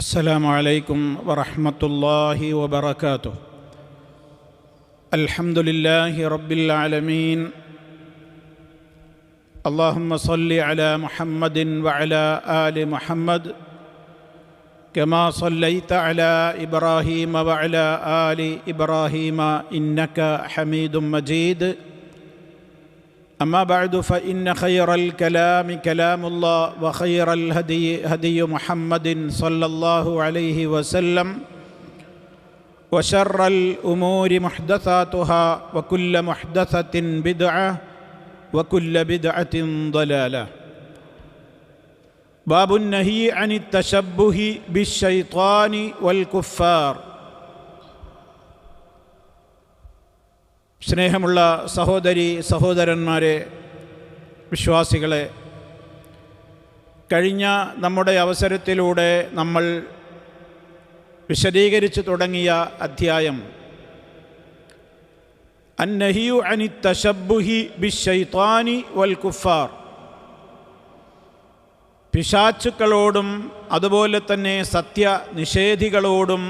السلام عليكم ورحمة الله وبركاته. الحمد لله رب العالمين. اللهم صل على محمد وعلى آل محمد كما صليت على إبراهيم وعلى آل إبراهيم إنك حميد مجيد. أما بعد فإن خير الكلام كلام الله وخير الهدي هدي محمد صلى الله عليه وسلم وشر الأمور محدثاتها وكل محدثة بدعة وكل بدعة ضلالة. باب النهي عن التشبه بالشيطان والكفار. സ്നേഹമുള്ള സഹോദരി സഹോദരന്മാരെ, വിശ്വാസികളെ, കഴിഞ്ഞ നമ്മുടെ അവസരത്തിലൂടെ നമ്മൾ വിശദീകരിച്ചു തുടങ്ങിയ അധ്യായം അന്നഹിയു അനി തശബ്ബുഹി ബിശ്ശൈത്വാനി വൽ കുഫാർ, പിശാചുക്കളോടും അതുപോലെ തന്നെ സത്യനിഷേധികളോടും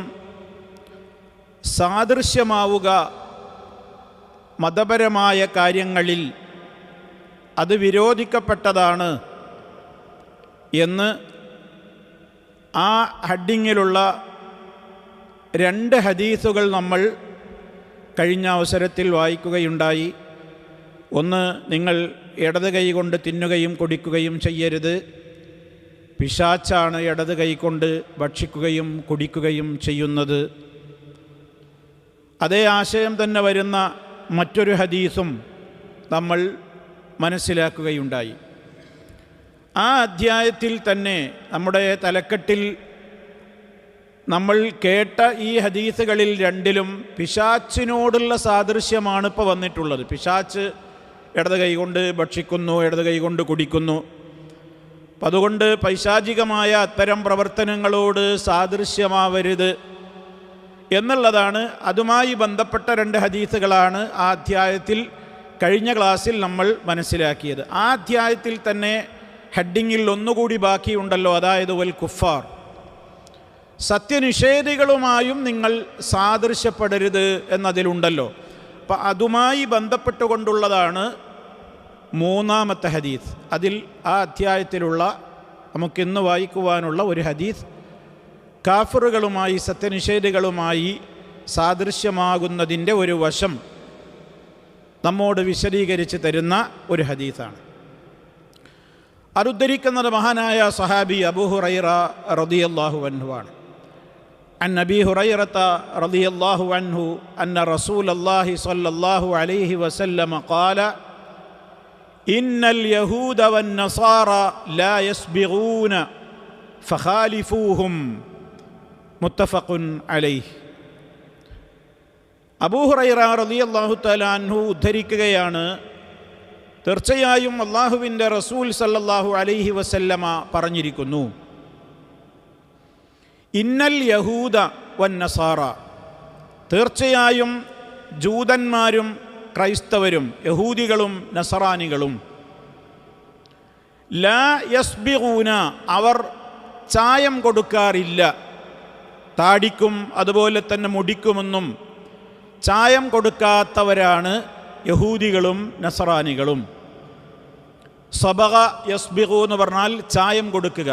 സാദൃശ്യമാവുക മതപരമായ കാര്യങ്ങളിൽ അത് വിരോധിക്കപ്പെട്ടതാണ് എന്ന് ആ ഹെഡിങ്ങിലുള്ള 2 ഹദീസുകൾ നമ്മൾ കഴിഞ്ഞ അവസരത്തിൽ വായിക്കുകയുണ്ടായി. ഒന്ന്, നിങ്ങൾ ഇടത് കൈ കൊണ്ട് തിന്നുകയും കുടിക്കുകയും ചെയ്യരുത്, പിശാച്ചാണ് ഇടത് കൈ കൊണ്ട് ഭക്ഷിക്കുകയും കുടിക്കുകയും ചെയ്യുന്നത്. അതേ ആശയം തന്നെ വരുന്ന മറ്റൊരു ഹദീസും നമ്മൾ മനസ്സിലാക്കുകയുണ്ടായി. ആ അധ്യായത്തിൽ തന്നെ നമ്മുടെ തലക്കെട്ടിൽ നമ്മൾ കേട്ട ഈ ഹദീസുകളിൽ 2ലും പിശാച്ചിനോടുള്ള സാദൃശ്യമാണ് ഇപ്പോൾ വന്നിട്ടുള്ളത്. പിശാച്ച് ഇടത് കൈ കൊണ്ട് ഭക്ഷിക്കുന്നു, ഇടത് കൈ കൊണ്ട് കുടിക്കുന്നു. അപ്പം അതുകൊണ്ട് പൈശാചികമായ അത്തരം പ്രവർത്തനങ്ങളോട് സാദൃശ്യമാവരുത് എന്നുള്ളതാണ്. അതുമായി ബന്ധപ്പെട്ട 2 ഹദീസുകളാണ് ആ അധ്യായത്തിൽ കഴിഞ്ഞ ക്ലാസ്സിൽ നമ്മൾ മനസ്സിലാക്കിയത്. ആ അധ്യായത്തിൽ തന്നെ ഹെഡിങ്ങിൽ ഒന്നുകൂടി ബാക്കിയുണ്ടല്ലോ, അതായത് വൽ കുഫാർ, സത്യനിഷേധികളുമായും നിങ്ങൾ സാദൃശ്യപ്പെടരുത് എന്നതിലുണ്ടല്ലോ. അപ്പം അതുമായി ബന്ധപ്പെട്ടുകൊണ്ടുള്ളതാണ് 3-ാമത്തെ ഹദീസ്. അതിൽ ആ അധ്യായത്തിലുള്ള നമുക്കിന്ന് വായിക്കുവാനുള്ള ഒരു ഹദീസ് കാഫിറുകളുമായി സത്യനിഷേധികളുമായി സാദൃശ്യമാകുന്നതിൻ്റെ ഒരു വശം നമ്മോട് വിശദീകരിച്ച് തരുന്ന ഒരു ഹദീസാണ്. അതുദ്ധരിക്കുന്നത് മഹാനായ സഹാബി അബൂ ഹുറൈറ റളിയല്ലാഹു അൻഹു ആണ്. അൻ അബീ ഹുറൈറത റളിയല്ലാഹു അൻഹു അന്ന റസൂലല്ലാഹി സ്വല്ലല്ലാഹു അലൈഹി വസല്ലമ ഖാല ഇന്നൽ യഹൂദ വന്നസാറ ലാ യസ്ബിഗൂന ഫഖാലിഫൂഹും മുത്തഫഖുൻ അലൈഹി. അബൂ ഹുറൈറ റളിയല്ലാഹു തആല അൻഹു ഉദ്ധരിക്കുകയാണ്, തീർച്ചയായും അല്ലാഹുവിൻ്റെ റസൂൽ സല്ലല്ലാഹു അലൈഹി വസല്ലമ പറഞ്ഞിരിക്കുന്നു, ഇന്നൽ യഹൂദ വന്നസാറ, തീർച്ചയായും ജൂതന്മാരും ക്രൈസ്തവരും യഹൂദികളും നസറാനികളും, ലാ യസ്ബിഗൂന, അവർ ചായം കൊടുക്കാറില്ല, താടിക്കും അതുപോലെ തന്നെ മുടിക്കുമൊന്നും ചായം കൊടുക്കാത്തവരാണ് യഹൂദികളും നസറാനികളും. സബഗ യസ്ബിഗു എന്ന് പറഞ്ഞാൽ ചായം കൊടുക്കുക.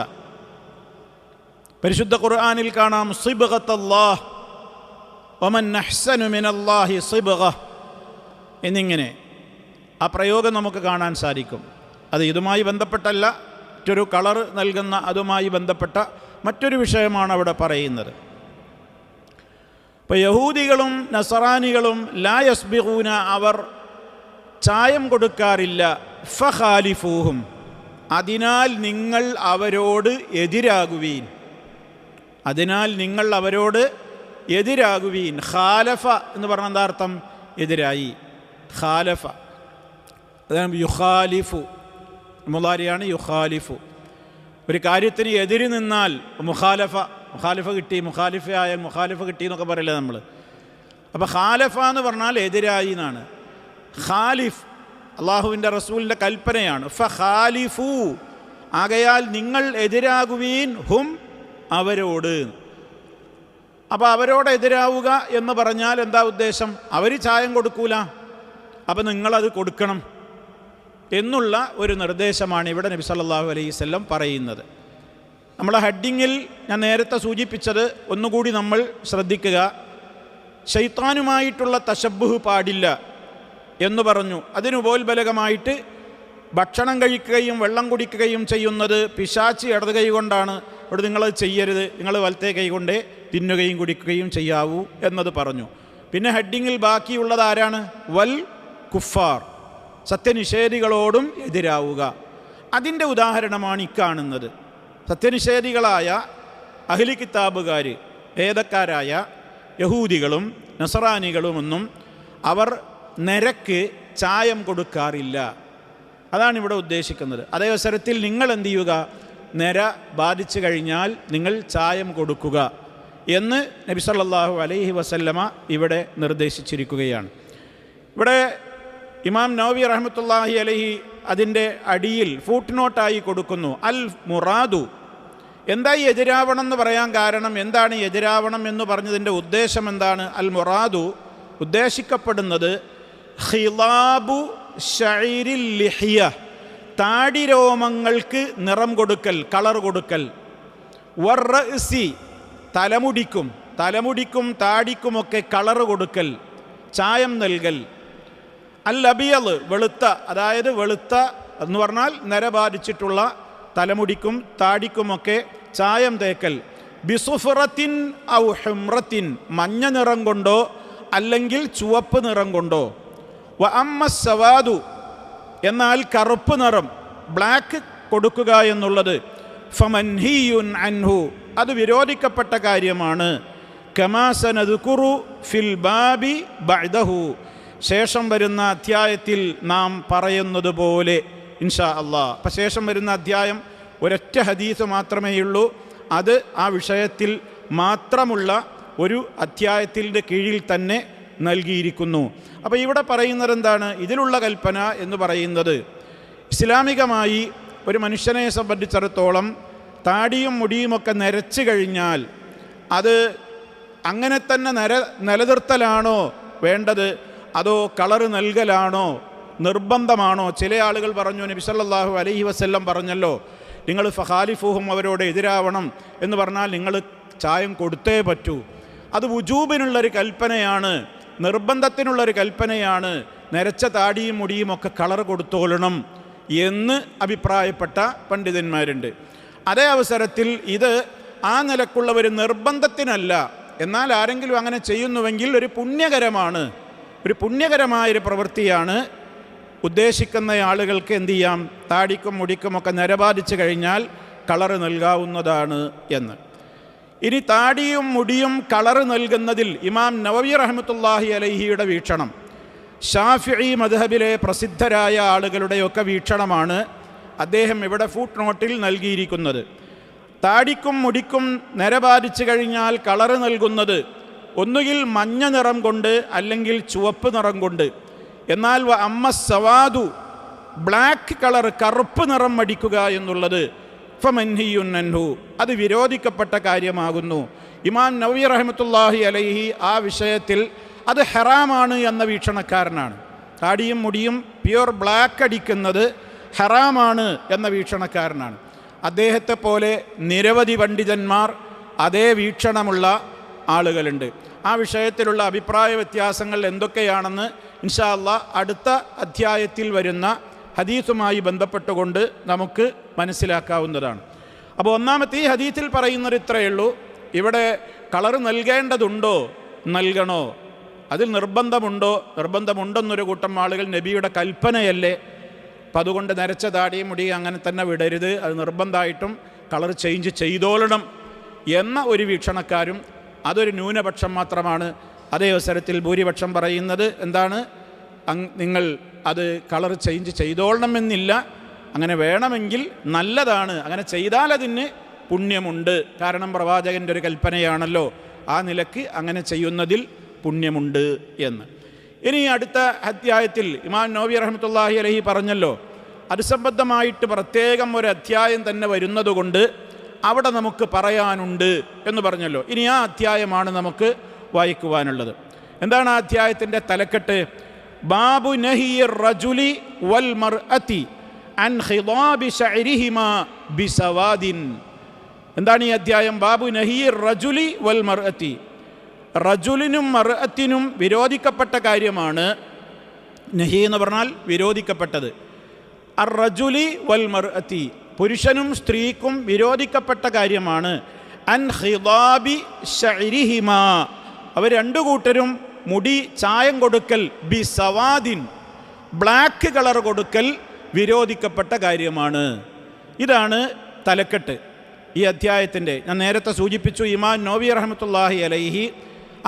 പരിശുദ്ധ ഖുർആനിൽ കാണാം സിബ്ഗത്തല്ലാഹ് വമൻ അഹ്സനു മിനല്ലാഹി സിബ്ഗ എന്നിങ്ങനെ ആ പ്രയോഗം നമുക്ക് കാണാൻ സാധിക്കും. അത് ഇതുമായി ബന്ധപ്പെട്ടല്ല, മറ്റൊരു കളർ നൽകുന്ന അതുമായി ബന്ധപ്പെട്ട മറ്റൊരു വിഷയമാണ് അവിടെ പറയുന്നത്. ഇപ്പോൾ യഹൂദികളും നസറാനികളും ലാ യസ്ബിഗൂന, അവർ ചായം കൊടുക്കാറില്ല, ഫഖാലിഫൂഹും, അതിനാൽ നിങ്ങൾ അവരോട് എതിരാകുവീൻ, അതിനാൽ നിങ്ങൾ അവരോട് എതിരാകുവീൻ. ഖാലഫ എന്ന് പറഞ്ഞ എന്താ അർത്ഥം? എതിരായി. ഖാലഫ അതാണ് യുഖാലിഫു, മുളാരിയാണ് യുഖാലിഫു. ഒരു കാര്യത്തിന് എതിര് നിന്നാൽ മുഖാലിഫ കിട്ടി, മുഖാലിഫയായാൽ മുഖാലിഫ കിട്ടി എന്നൊക്കെ പറയില്ലേ നമ്മൾ. അപ്പോൾ ഖാലഫ എന്ന് പറഞ്ഞാൽ എതിരായി എന്നാണ്. ഖാലിഫ് അള്ളാഹുവിൻ്റെ റസൂലിൻ്റെ കൽപ്പനയാണ്. ഫഖാലിഫു, ആകയാൽ നിങ്ങൾ എതിരാകുവീൻ, ഹും അവരോട്. അപ്പോൾ അവരോടെതിരാവുക എന്ന് പറഞ്ഞാൽ എന്താ ഉദ്ദേശം? അവർ ചായം കൊടുക്കൂല, അപ്പോൾ നിങ്ങളത് കൊടുക്കണം എന്നുള്ള ഒരു നിർദ്ദേശമാണ് ഇവിടെ നബി സല്ലല്ലാഹു അലൈഹി വസല്ലം പറയുന്നത്. നമ്മളെ ഹെഡിങ്ങിൽ ഞാൻ നേരത്തെ സൂചിപ്പിച്ചത് ഒന്നുകൂടി നമ്മൾ ശ്രദ്ധിക്കുക. ശൈത്താനുമായിട്ടുള്ള തശബ്ബുഹ് പാടില്ല എന്ന് പറഞ്ഞു. അതിനുപോൽബലകമായിട്ട് ഭക്ഷണം കഴിക്കുകയും വെള്ളം കുടിക്കുകയും ചെയ്യുന്നത് പിശാച് ഇടത് കൈ കൊണ്ടാണ്, ഇവിടെ നിങ്ങളത് ചെയ്യരുത്, നിങ്ങൾ വലത്തെ കൈ കൊണ്ടേ തിന്നുകയും കുടിക്കുകയും ചെയ്യാവൂ എന്നത് പറഞ്ഞു. പിന്നെ ഹെഡിങ്ങിൽ ബാക്കിയുള്ളത് ആരാണ്? വൽ കുഫാർ, സത്യനിഷേധികളോടും എതിരാവുക. അതിൻ്റെ ഉദാഹരണമാണ് ഇക്കാണുന്നത്. സത്യനിഷേധികളായ അഹ്ലി കിതാബുകാർ, വേദക്കാരായ യഹൂദികളും നസറാനികളുമൊന്നും അവർ നിരക്ക് ചായം കൊടുക്കാറില്ല. അതാണ് ഇവിടെ ഉദ്ദേശിക്കുന്നത്. അതേ അവസരത്തിൽ നിങ്ങൾ എന്ത് ചെയ്യുക? നിര ബാധിച്ചു കഴിഞ്ഞാൽ നിങ്ങൾ ചായം കൊടുക്കുക എന്ന് നബി സല്ലല്ലാഹു അലൈഹി വസല്ലമ ഇവിടെ നിർദ്ദേശിച്ചിരിക്കുകയാണ്. ഇവിടെ ഇമാം നവവി റഹ്മത്തുള്ളാഹി അലൈഹി അതിൻ്റെ അടിയിൽ ഫൂട്ട് നോട്ടായി കൊടുക്കുന്നു അൽ മുറാദു. എന്താ ഈ എതിരാവണം എന്ന് പറയാൻ കാരണം? എന്താണ് ഈ എതിരാവണം എന്ന് പറഞ്ഞതിൻ്റെ ഉദ്ദേശം എന്താണ്? അൽ മുറാദു, ഉദ്ദേശിക്കപ്പെടുന്നത് ഖിലാബു ശഈരിൽ ലിഹിയ, താടിരോമങ്ങൾക്ക് നിറം കൊടുക്കൽ, കളർ കൊടുക്കൽ. വർറഅസി, തലമുടിക്കും താടിക്കുമൊക്കെ കളർ കൊടുക്കൽ, ചായം നൽകൽ. അൽ അബിയൽ, വെളുത്ത, അതായത് വെളുത്ത എന്ന് പറഞ്ഞാൽ നര ബാധിച്ചിട്ടുള്ള തലമുടിക്കും താടിക്കുമൊക്കെ ചായം തേക്കൽ. ബിസുഫറത്തിൻ ഔ ഹുംറത്തിൻ, മഞ്ഞ നിറം കൊണ്ടോ അല്ലെങ്കിൽ ചുവപ്പ് നിറം കൊണ്ടോ. വ അമ്മ സവാദു, എന്നാൽ കറുപ്പ് നിറം, ബ്ലാക്ക് കൊടുക്കുക എന്നുള്ളത് ഫമൻഹിയുൻ അൻഹു, അത് വിരോധിക്കപ്പെട്ട കാര്യമാണ്. കമാ സനദ്കുറു ഫിൽ ബാബി ബഅദഹു, ശേഷം വരുന്ന അധ്യായത്തിൽ നാം പറയുന്നത് പോലെ ഇൻഷാ അല്ലാഹ്. അപ്പം ശേഷം വരുന്ന അധ്യായം ഒരൊറ്റ ഹദീസ് മാത്രമേയുള്ളൂ. അത് ആ വിഷയത്തിൽ മാത്രമുള്ള ഒരു അധ്യായത്തിൻ്റെ കീഴിൽ തന്നെ നൽകിയിരിക്കുന്നു. അപ്പോൾ ഇവിടെ പറയുന്നത് എന്താണ്? ഇതിലുള്ള കൽപ്പന എന്ന് പറയുന്നത് ഇസ്ലാമികമായി ഒരു മനുഷ്യനെ സംബന്ധിച്ചിടത്തോളം താടിയും മുടിയുമൊക്കെ നരച്ചു കഴിഞ്ഞാൽ അത് അങ്ങനെ തന്നെ നിലനിർത്തലാണോ വേണ്ടത്, അതോ കളറ് നൽകലാണോ നിർബന്ധമാണോ? ചില ആളുകൾ പറഞ്ഞു, നബി സല്ലല്ലാഹു അലൈഹി വസല്ലം പറഞ്ഞല്ലോ, നിങ്ങൾ ഫഖാലിഫുഹും, അവരോട് എതിരാവണം എന്ന് പറഞ്ഞാൽ നിങ്ങൾ ചായം കൊടുത്തേ പറ്റൂ. അത് വുജൂബിനുള്ളൊരു കൽപ്പനയാണ്, നിർബന്ധത്തിനുള്ളൊരു കൽപ്പനയാണ്. നരച്ച താടിയും മുടിയും ഒക്കെ കളർ കൊടുത്തോളണം എന്ന് അഭിപ്രായപ്പെട്ട പണ്ഡിതന്മാരുണ്ട്. അതേ അവസരത്തിൽ ഇത് ആ നിലക്കുള്ള ഒരു നിർബന്ധത്തിനല്ല. എന്നാൽ ആരെങ്കിലും അങ്ങനെ ചെയ്യുന്നുവെങ്കിൽ ഒരു പുണ്യകരമായൊരു പ്രവൃത്തിയാണ്. ഉദ്ദേശിക്കുന്ന ആളുകൾക്ക് എന്തു ചെയ്യാം? താടിക്കും മുടിക്കുമൊക്കെ നരബാധിച്ചു കഴിഞ്ഞാൽ കളറ് നൽകാവുന്നതാണ് എന്ന്. ഇനി താടിയും മുടിയും കളറ് നൽകുന്നതിൽ ഇമാം നവവി റഹ്മത്തുള്ളാഹി അലൈഹിയുടെ വീക്ഷണം, ഷാഫിഈ മദ്ഹബിലെ പ്രസിദ്ധരായ ആളുകളുടെയൊക്കെ വീക്ഷണമാണ് അദ്ദേഹം ഇവിടെ ഫൂട്ട് നോട്ടിൽ നൽകിയിരിക്കുന്നത്. താടിക്കും മുടിക്കും നരബാധിച്ചു കഴിഞ്ഞാൽ കളറ് നൽകുന്നത് ഒന്നുകിൽ മഞ്ഞ നിറം കൊണ്ട് അല്ലെങ്കിൽ ചുവപ്പ് നിറം കൊണ്ട്. എന്നാൽ അമ്മ സവാദു, ബ്ലാക്ക് കളർ, കറുപ്പ് നിറം അടിക്കുക എന്നുള്ളത് ഫമൻഹിയുൻ അൻഹു, അത് വിരോധിക്കപ്പെട്ട കാര്യമാകുന്നു. ഇമാം നവവി റഹ്മത്തുള്ളാഹി അലൈഹി ആ വിഷയത്തിൽ അത് ഹറാമാണ് എന്ന വീക്ഷണക്കാരനാണ്. താടിയും മുടിയും പ്യുവർ ബ്ലാക്ക് അടിക്കുന്നത് ഹറാമാണ് എന്ന വീക്ഷണക്കാരനാണ്. അദ്ദേഹത്തെ പോലെ നിരവധി പണ്ഡിതന്മാർ അതേ വീക്ഷണമുള്ള ആളുകളുണ്ട്. ആ വിഷയത്തിലുള്ള അഭിപ്രായ വ്യത്യാസങ്ങൾ എന്തൊക്കെയാണെന്ന് ഇൻഷാ അല്ലാഹ് അടുത്ത അധ്യായത്തിൽ വരുന്ന ഹദീസുമായി ബന്ധപ്പെട്ടുകൊണ്ട് നമുക്ക് മനസ്സിലാക്കാവുന്നതാണ്. അപ്പോൾ ഒന്നാമത്തെ ഈ ഹദീസിൽ പറയുന്നത് ഇത്രയേ ഉള്ളൂ. ഇവിടെ കളർ നൽകേണ്ടതുണ്ടോ, നൽകണോ, അതിൽ നിർബന്ധമുണ്ടെന്നൊരു കൂട്ടം ആളുകൾ നബിയുടെ കൽപ്പനയല്ലേ, അപ്പം അതുകൊണ്ട് നരച്ച താടിയും മുടി അങ്ങനെ തന്നെ വിടരുത്, അത് നിർബന്ധമായിട്ടും കളർ ചേഞ്ച് ചെയ്തോളണം എന്ന ഒരു വീക്ഷണക്കാരും അതൊരു ന്യൂനപക്ഷം മാത്രമാണ്. അതേ അവസരത്തിൽ ഭൂരിപക്ഷം പറയുന്നത് എന്താണ്? നിങ്ങൾ അത് കളർ ചേഞ്ച് ചെയ്തോളണമെന്നില്ല, അങ്ങനെ വേണമെങ്കിൽ നല്ലതാണ്, അങ്ങനെ ചെയ്താൽ അതിന് പുണ്യമുണ്ട്. കാരണം പ്രവാചകൻ്റെ ഒരു കൽപ്പനയാണല്ലോ, ആ നിലക്ക് അങ്ങനെ ചെയ്യുന്നതിൽ പുണ്യമുണ്ട് എന്ന്. ഇനി അടുത്ത അധ്യായത്തിൽ ഇമാം നവവി റഹ്മത്തുള്ളാഹി അലൈഹി പറഞ്ഞല്ലോ, അത് സംബന്ധമായിട്ട് പ്രത്യേകം ഒരു അധ്യായം തന്നെ വരുന്നതുകൊണ്ട് അവിടെ നമുക്ക് പറയാനുണ്ട് എന്ന് പറഞ്ഞല്ലോ. ഇനി ആ അധ്യായമാണ് നമുക്ക് വായിക്കുവാനുള്ളത്. എന്താണ് ആ അധ്യായത്തിൻ്റെ തലക്കെട്ട്? ബാബു നഹിയിർ റജുലി വൽ മർഅതി അൻ ഖിദാബി ശഅരിഹിമാ ബിസവാദിൻ. എന്താണ് ഈ അധ്യായം? ബാബു നഹിയിർ റജുലി വൽ മർഅതി. റജുലിനും മർഅത്തിനും വിരോധിക്കപ്പെട്ട കാര്യമാണ്. നഹി എന്ന് പറഞ്ഞാൽ വിരോധിക്കപ്പെട്ടത്. അർ റജുലി വൽ മർഅതി, പുരുഷനും സ്ത്രീക്കും വിരോധിക്കപ്പെട്ട കാര്യമാണ്. അൻ ഖിദാബി ശഅരിഹിമാ, അവർ രണ്ടു കൂട്ടരും മുടി ചായം കൊടുക്കൽ, ബി സവാദിൻ, ബ്ലാക്ക് കളർ കൊടുക്കൽ വിരോധിക്കപ്പെട്ട കാര്യമാണ്. ഇതാണ് തലക്കെട്ട് ഈ അധ്യായത്തിൻ്റെ. ഞാൻ നേരത്തെ സൂചിപ്പിച്ചു, ഇമാം നവവി റഹ്മത്തുള്ളാഹി അലൈഹി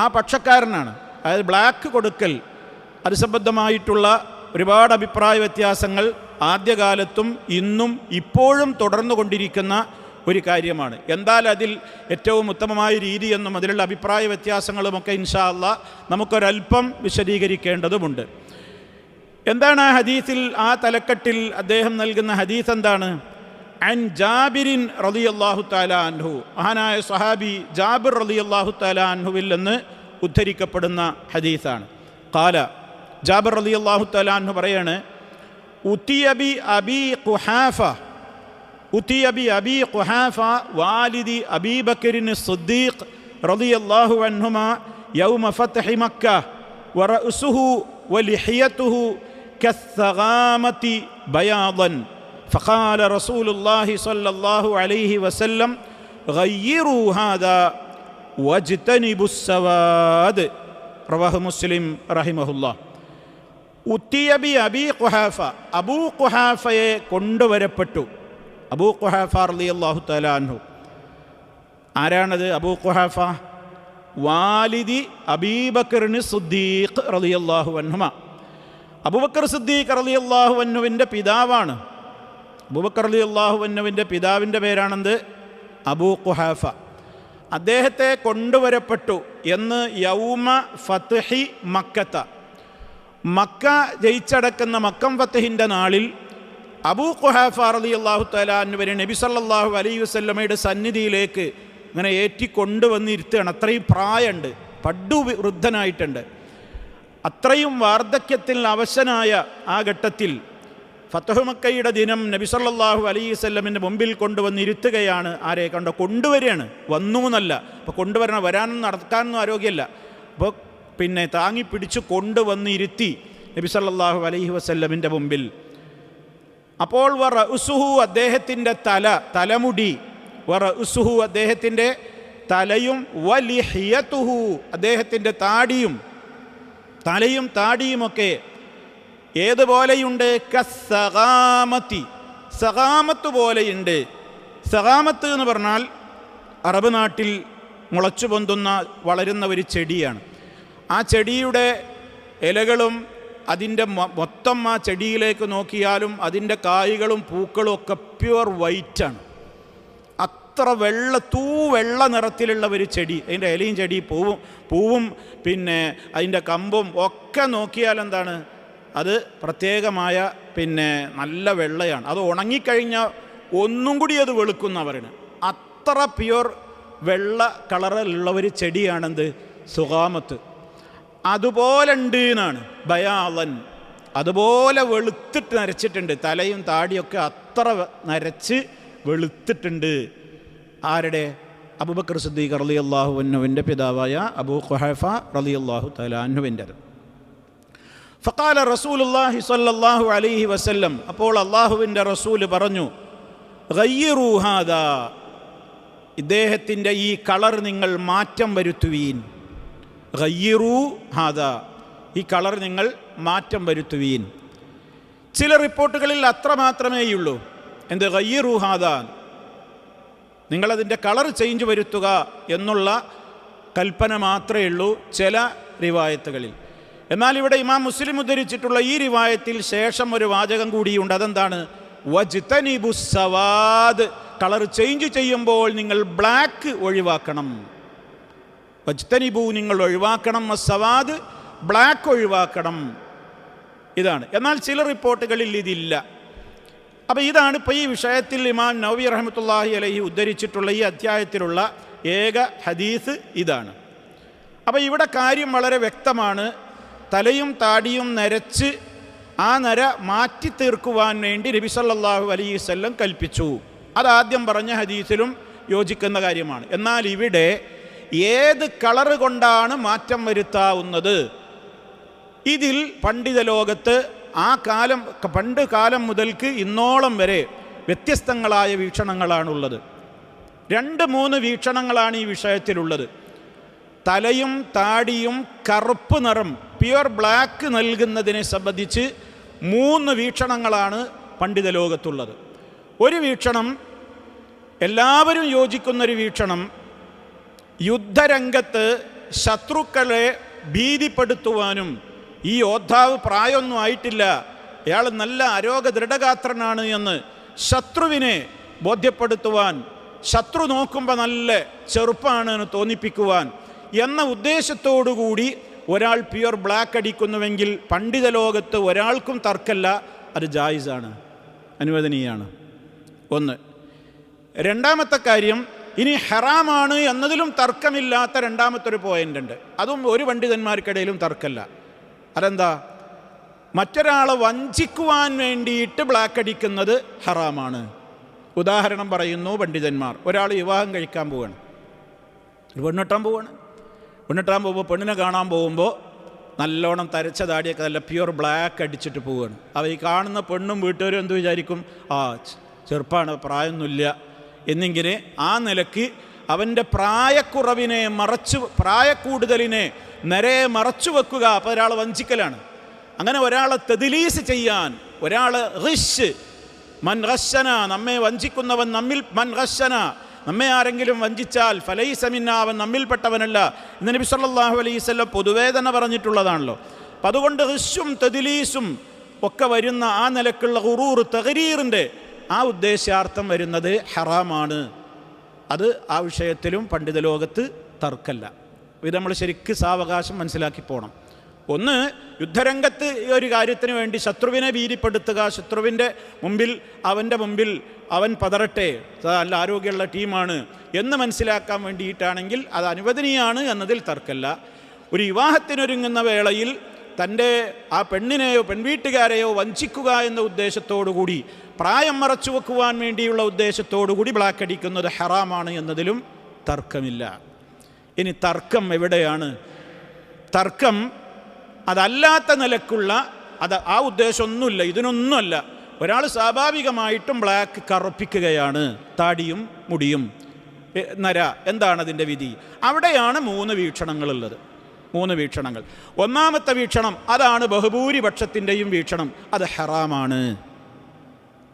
ആ പക്ഷക്കാരനാണ്. അതായത് ബ്ലാക്ക് കൊടുക്കൽ അത് സംബന്ധമായിട്ടുള്ള ഒരുപാട് അഭിപ്രായ വ്യത്യാസങ്ങൾ ആദ്യകാലത്തും ഇന്നും ഇപ്പോഴും തുടർന്നു കൊണ്ടിരിക്കുന്ന ഒരു കാര്യമാണ്. എന്തായാലും അതിൽ ഏറ്റവും ഉത്തമമായ രീതിയെന്നും അതിലുള്ള അഭിപ്രായ വ്യത്യാസങ്ങളുമൊക്കെ ഇൻഷാ അല്ലാഹ് നമുക്കൊരൽപ്പം വിശദീകരിക്കേണ്ടതുമുണ്ട്. എന്താണ് ആ ഹദീസിൽ, ആ തലക്കെട്ടിൽ അദ്ദേഹം നൽകുന്ന ഹദീസ് എന്താണ്? അൻ ജാബിരിൻ റളിയല്ലാഹു തആല അൻഹു, മഹാനായ സ്വഹാബി ജാബിർ റളിയല്ലാഹു തആല അൻഹുവിൽ നിന്ന് ഉദ്ധരിക്കപ്പെടുന്ന ഹദീസാണ്. ഖാല, ജാബിർ റളിയല്ലാഹു തആല അൻഹു പറയാണ്, ഉതിയ ബി അബി ഖുഹാഫ, ഉതിയ ബി അബി ഖുഹാഫ വാലിദി അബീ ബക്കറിൻ സിദ്ദീഖ് റളിയല്ലാഹു അൻഹുമാ യൗമ ഫത്ഹി മക്ക വറഅസുഹു വലിഹിയതുഹു കസ്സഗാമതി ബയാദൻ ഫഖാല റസൂലുള്ളാഹി സ്വല്ലല്ലാഹു അലൈഹി വസല്ലം ഗയ്യിറൂ ഹാദാ വജ്തനിബുസ് സവാദ്. റവാഹു മുസ്ലിം റഹിമഹുല്ലാഹ്. ഉത്തിയ ബി അബീ ഖുഹാഫ, അബൂ ഖുഹാഫയെ കൊണ്ടുവരപ്പെട്ടു. അബൂ ഖുഹാഫ റളിയല്ലാഹു തആല അൻഹു ആരാണത്? അബൂ ഖുഹാഫ വാലിദി അബീ ബക്കറിൻ സിദ്ദീഖ് റളിയല്ലാഹു അൻഹുമാ, അബൂബക്കർ സിദ്ദീഖ് റളിയല്ലാഹു അൻഹുവിൻ്റെ പിതാവാണ്. അബൂബക്കർ റളിയല്ലാഹു അൻഹുവിൻ്റെ പിതാവിൻ്റെ പേരാണെന്ത്? അബൂ ഖുഹാഫ. അദ്ദേഹത്തെ കൊണ്ടുവരപ്പെട്ടു എന്ന് യൗമ ഫത്ഹി മക്കത്ത, മക്ക ജയിച്ചടക്കുന്ന മക്കം ഫത്ഹിൻ്റെ നാളിൽ അബൂ ഖുഹാഫ റളിയല്ലാഹു തആല അൻഹുവിനെ നബി സല്ലല്ലാഹു അലൈഹി വസല്ലമയുടെ സന്നിധിയിലേക്ക് ഇങ്ങനെ ഏറ്റിക്കൊണ്ടുവന്നിരുത്തുകയാണ്. അത്രയും പ്രായമുണ്ട്, പടു വൃദ്ധനായിട്ടുണ്ട്. അത്രയും വാർദ്ധക്യത്തിൽ അവശനായ ആ ഘട്ടത്തിൽ ഫത്ഹു മക്കയുടെ ദിനം നബി സല്ലല്ലാഹു അലൈഹി വസല്ലമിൻ്റെ മുമ്പിൽ കൊണ്ടുവന്നിരുത്തുകയാണ്. ആരെ കൊണ്ടുവരികയാണ്, വന്നു എന്നല്ല. അപ്പോൾ കൊണ്ടുവരണം, വരാനൊന്നും നടക്കാനൊന്നും ആരോഗ്യമല്ല. അപ്പോൾ പിന്നെ താങ്ങി പിടിച്ച് കൊണ്ടുവന്നിരുത്തി നബി സല്ലല്ലാഹു അലൈഹി വസല്ലമിൻ്റെ മുമ്പിൽ. അപ്പോൾ വറഉസുഹു, അദ്ദേഹത്തിൻ്റെ തലമുടി, വറഉസുഹു അദ്ദേഹത്തിൻ്റെ തലയും, വലിഹിയതുഹു അദ്ദേഹത്തിൻ്റെ താടിയും, തലയും താടിയുമൊക്കെ ഏതുപോലെയുണ്ട്? കസ്സഗാമതി, സഗാമത്ത് പോലെയുണ്ട്. സഗാമത്ത് എന്ന് പറഞ്ഞാൽ അറബ് നാട്ടിൽ മുളച്ചു പൊന്തുന്ന വളരുന്ന ഒരു ചെടിയാണ്. ആ ചെടിയുടെ ഇലകളും അതിൻ്റെ മൊത്തം ആ ചെടിയിലേക്ക് നോക്കിയാലും അതിൻ്റെ കായ്കളും പൂക്കളും ഒക്കെ പ്യുവർ വൈറ്റാണ്. അത്ര വെള്ള നിറത്തിലുള്ള ഒരു ചെടി. അതിൻ്റെ ഇലയും ചെടി പൂവും പിന്നെ അതിൻ്റെ കമ്പും ഒക്കെ നോക്കിയാൽ എന്താണ്, അത് പ്രത്യേകമായ പിന്നെ നല്ല വെള്ളയാണ്. അത് ഉണങ്ങിക്കഴിഞ്ഞാൽ ഒന്നും കൂടി അത് വെളുക്കുന്ന പറയുന്നത്. അത്ര പ്യുവർ വെള്ള കളറിലുള്ള ഒരു ചെടിയാണെന്ത്? സുഗാമത്ത്. അതുപോലെ ഉണ്ട് എന്നാണ്. ബയാളൻ, അതുപോലെ വെളുത്തിട്ട് നരച്ചിട്ടുണ്ട്. തലയും താടിയൊക്കെ അത്ര നരച്ച് വെളുത്തിട്ടുണ്ട്. ആരുടെ? അബൂബക്കർ സിദ്ദീഖ് റളിയല്ലാഹു അൻഹുവിൻ്റെ പിതാവായ അബൂ ഖുഹാഫ റളിയല്ലാഹു തആല അൻഹുവിൻ്റെത്. ഫഖാല റസൂലുള്ളാഹി സ്വല്ലല്ലാഹു അലൈഹി വസല്ലം, അപ്പോൾ അള്ളാഹുവിൻ്റെ റസൂല് പറഞ്ഞു, ഗയ്യിറൂ ഹാദാ, ഇദ്ദേഹത്തിൻ്റെ ഈ കളർ നിങ്ങൾ മാറ്റം വരുത്തുവീൻ. ഗയ്യിറൂ ഹാദാ, ഈ കളർ നിങ്ങൾ മാറ്റം വരുത്തുവീൻ. ചില റിപ്പോർട്ടുകളിൽ അത്ര മാത്രമേയുള്ളൂ. എന്ത്? ഗയ്യിറൂ ഹാദാ, നിങ്ങളതിൻ്റെ കളർ ചേഞ്ച് വരുത്തുക എന്നുള്ള കൽപ്പന മാത്രമേ ഉള്ളൂ ചില റിവായത്തുകളിൽ. എന്നാൽ ഇവിടെ ഇമാം മുസ്ലിം ഉദ്ധരിച്ചിട്ടുള്ള ഈ റിവായത്തിൽ ശേഷം ഒരു വാചകം കൂടിയുണ്ട്. അതെന്താണ്? വജ്തനിബുസ് സവാദ്, കളർ ചേഞ്ച് ചെയ്യുമ്പോൾ നിങ്ങൾ ബ്ലാക്ക് ഒഴിവാക്കണം. വജ്തനിബു, നിങ്ങൾ ഒഴിവാക്കണം, സവാദ് ബ്ലാക്ക് ഒഴിവാക്കണം. ഇതാണ്. എന്നാൽ ചില റിപ്പോർട്ടുകളിൽ ഇതില്ല. അപ്പോൾ ഇതാണ് ഇപ്പോൾ ഈ വിഷയത്തിൽ ഇമാം നവവി റഹ്മത്തുള്ളാഹി അലൈഹി ഉദ്ധരിച്ചിട്ടുള്ള ഈ അധ്യായത്തിലുള്ള ഏക ഹദീസ് ഇതാണ്. അപ്പോൾ ഇവിടെ കാര്യം വളരെ വ്യക്തമാണ്. തലയും താടിയും നരച്ച് ആ നര മാറ്റി തീർക്കുവാൻ വേണ്ടി നബി സല്ലല്ലാഹു അലൈഹി വസല്ലം കൽപ്പിച്ചു. അതാദ്യം പറഞ്ഞ ഹദീസിലും യോജിക്കുന്ന കാര്യമാണ്. എന്നാൽ ഇവിടെ ഏത് കളറ് കൊണ്ടാണ് മാറ്റം വരുത്താവുന്നത്? ഇതിൽ പണ്ഡിത ലോകത്ത് പണ്ട് കാലം മുതൽക്ക് ഇന്നോളം വരെ വ്യത്യസ്തങ്ങളായ വീക്ഷണങ്ങളാണുള്ളത്. 2-3 വീക്ഷണങ്ങളാണ് ഈ വിഷയത്തിലുള്ളത്. തലയും താടിയും കറുപ്പ് നിറം പ്യുവർ ബ്ലാക്ക് നൽകുന്നതിനെ സംബന്ധിച്ച് 3 വീക്ഷണങ്ങളാണ് പണ്ഡിത ലോകത്തുള്ളത്. ഒരു വീക്ഷണം, എല്ലാവരും യോജിക്കുന്നൊരു വീക്ഷണം, യുദ്ധരംഗത്ത് ശത്രുക്കളെ ഭീതിപ്പെടുത്തുവാനും ഈ യോദ്ധാവ് പ്രായമൊന്നും ആയിട്ടില്ല, അയാൾ നല്ല ആരോഗ്യ ദൃഢഗാത്രനാണ് എന്ന് ശത്രുവിനെ ബോധ്യപ്പെടുത്തുവാൻ, ശത്രു നോക്കുമ്പോൾ നല്ല ചെറുപ്പമാണ് എന്ന് തോന്നിപ്പിക്കുവാൻ എന്ന ഉദ്ദേശത്തോടുകൂടി ഒരാൾ പ്യുവർ ബ്ലാക്ക് അടിക്കുന്നുവെങ്കിൽ പണ്ഡിത ലോകത്ത് ഒരാൾക്കും തർക്കമല്ല, അത് ജായിസാണ്, അനുവദനീയാണ്. ഒന്ന്. രണ്ടാമത്തെ കാര്യം, ഇനി ഹറാമാണ് എന്നതിലും തർക്കമില്ലാത്ത രണ്ടാമത്തൊരു പോയിൻ്റ് ഉണ്ട്. അതും ഒരു പണ്ഡിതന്മാർക്കിടയിലും തർക്കമല്ല. അതെന്താ? മറ്റൊരാളെ വഞ്ചിക്കുവാൻ വേണ്ടിയിട്ട് ബ്ലാക്ക് അടിക്കുന്നത് ഹറാമാണ്. ഉദാഹരണം പറയുന്നു പണ്ഡിതന്മാർ. ഒരാൾ വിവാഹം കഴിക്കാൻ പോവുകയാണ്, പെണ്ണെട്ടാൻ പോകുമ്പോൾ പെണ്ണിനെ കാണാൻ പോകുമ്പോൾ നല്ലോണം തരച്ച താടിയൊക്കെ നല്ല പ്യുവർ ബ്ലാക്ക് അടിച്ചിട്ട് പോവുകയാണ്. അവ ഈ കാണുന്ന പെണ്ണും വീട്ടുകാരും എന്ത് വിചാരിക്കും? ചെറുപ്പമാണ്, പ്രായമൊന്നുമില്ല എന്നിങ്ങനെ ആ നിലയ്ക്ക് അവൻ്റെ പ്രായക്കുറവിനെ പ്രായക്കൂടുതലിനെ നിരയെ മറച്ചു വെക്കുക. അപ്പോൾ ഒരാളെ വഞ്ചിക്കലാണ്. അങ്ങനെ ഒരാളെ തദ്ലീസ് ചെയ്യാൻ, ഒരാളെ റിഷ്, മൻ ഖശന, നമ്മെ വഞ്ചിക്കുന്നവൻ മൻ ഖശന, നമ്മെ ആരെങ്കിലും വഞ്ചിച്ചാൽ ഫലൈസ മിന്നാ, അവൻ നമ്മിൽപ്പെട്ടവനല്ല എന്ന് നബി സല്ലല്ലാഹു അലൈഹി വസല്ലം പൊതുവേദന പറഞ്ഞിട്ടുള്ളതാണല്ലോ. അപ്പം അതുകൊണ്ട് റിഷും തദ്ലീസും ഒക്കെ വരുന്ന ആ നിലക്കുള്ള ഖുറൂർ തഗ്രീറിൻ്റെ ആ ഉദ്ദേശ്യാർത്ഥം വരുന്നത് ഹറാമാണ്. അത് ആ വിഷയത്തിലും പണ്ഡിത ലോകത്ത് തർക്കമല്ല. ഇത് നമ്മൾ ശരിക്ക് സാവകാശം മനസ്സിലാക്കി പോകണം. ഒന്ന്, യുദ്ധരംഗത്ത് ഈ ഒരു കാര്യത്തിന് വേണ്ടി ശത്രുവിനെ ഭീതിപ്പെടുത്തുക, ശത്രുവിൻ്റെ മുമ്പിൽ അവൻ പതറട്ടെ, നല്ല ആരോഗ്യമുള്ള ടീമാണ് എന്ന് മനസ്സിലാക്കാൻ വേണ്ടിയിട്ടാണെങ്കിൽ അത് അനുവദനീയാണ് എന്നതിൽ തർക്കമല്ല. ഒരു വിവാഹത്തിനൊരുങ്ങുന്ന വേളയിൽ തൻ്റെ ആ പെണ്ണിനെയോ പെൺവീട്ടുകാരെയോ വഞ്ചിക്കുക എന്ന ഉദ്ദേശത്തോടുകൂടി, പ്രായം മറച്ചു വെക്കുവാൻ വേണ്ടിയുള്ള ഉദ്ദേശത്തോടുകൂടി ബ്ലാക്ക് അടിക്കുന്നത് ഹറാമാണ് എന്നതിലും തർക്കമില്ല. ഇനി തർക്കം എവിടെയാണ്? തർക്കം അതല്ലാത്ത നിലക്കുള്ള ആ ഉദ്ദേശമൊന്നുമില്ല, ഇതിനൊന്നുമല്ല. ഒരാൾ സ്വാഭാവികമായിട്ടും ബ്ലാക്ക് കറുപ്പിക്കുകയാണ്, താടിയും മുടിയും നര, എന്താണ് അതിൻ്റെ വിധി? അവിടെയാണ് 3 വീക്ഷണങ്ങളുള്ളത്. 3 വീക്ഷണങ്ങൾ. ഒന്നാമത്തെ വീക്ഷണം, അതാണ് ബഹുഭൂരിപക്ഷത്തിൻ്റെയും വീക്ഷണം, അത് ഹറാമാണ്,